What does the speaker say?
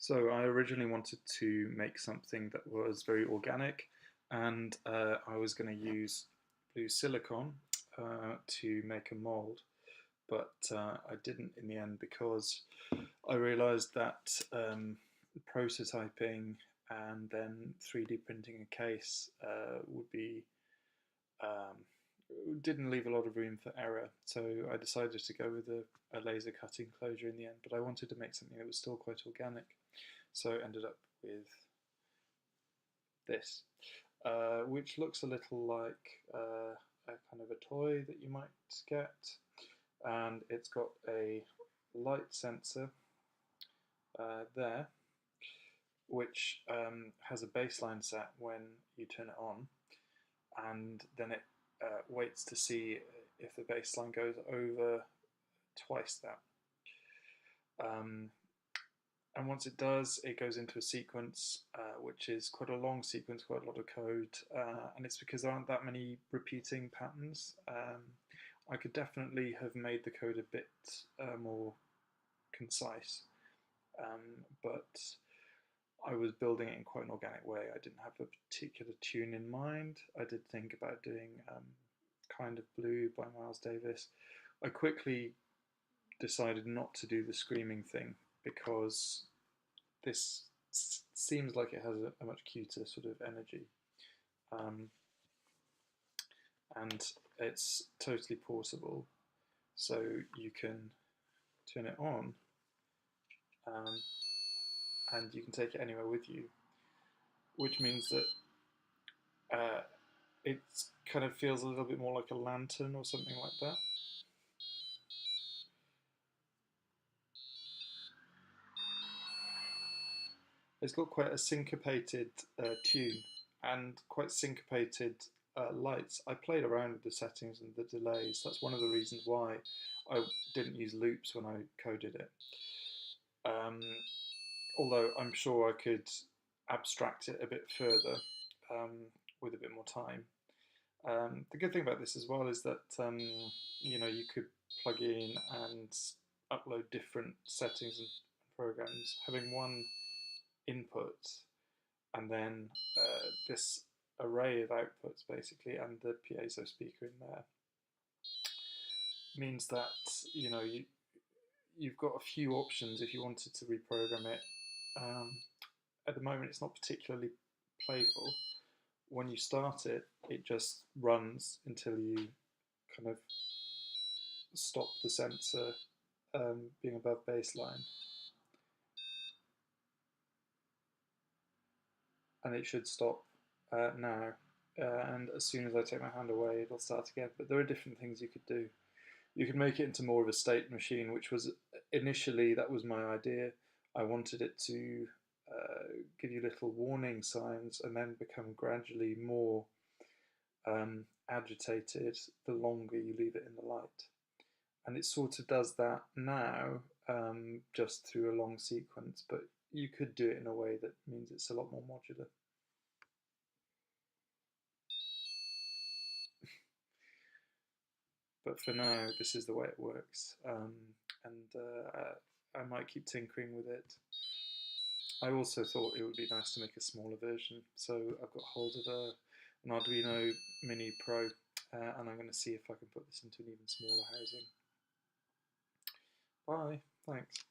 So I originally wanted to make something that was very organic, and I was going to use blue silicon to make a mold, but I didn't in the end because I realized that prototyping and then 3D printing a case would be um, didn't leave a lot of room for error. So I decided to go with a laser cut enclosure in the end, but I wanted to make something that was still quite organic. So I ended up with this, which looks a little like a kind of a toy that you might get, and it's got a light sensor there, which has a baseline set when you turn it on, and then it waits to see if the baseline goes over twice that. And once it does, it goes into a sequence, which is quite a long sequence, quite a lot of code, and it's because there aren't that many repeating patterns. I could definitely have made the code a bit more concise, but I was building it in quite an organic way. I didn't have a particular tune in mind. I did think about doing Kind of Blue by Miles Davis. I quickly decided not to do the screaming thing because this seems like it has a much cuter sort of energy, and it's totally portable, so you can turn it on and you can take it anywhere with you, which means that it kind of feels a little bit more like a lantern or something like that. It's got quite a syncopated tune and quite syncopated lights. I played around with the settings and the delays. That's one of the reasons why I didn't use loops when I coded it. Although I'm sure I could abstract it a bit further with a bit more time. The good thing about this as well is that you could plug in and upload different settings and programs. Having one input and then this array of outputs basically, and the piezo speaker in there, means that you've got a few options if you wanted to reprogram it. At the moment it's not particularly playful. When you start it, it just runs until you kind of stop the sensor being above baseline. And it should stop now. And as soon as I take my hand away, it'll start again. But there are different things you could do. You could make it into more of a state machine, which was initially, that was my idea. I wanted it to give you little warning signs and then become gradually more agitated the longer you leave it in the light. And it sort of does that now, just through a long sequence, but you could do it in a way that means it's a lot more modular. But for now, this is the way it works, and I might keep tinkering with it. I also thought it would be nice to make a smaller version, so I've got hold of an Arduino Mini Pro, and I'm going to see if I can put this into an even smaller housing. Bye, thanks.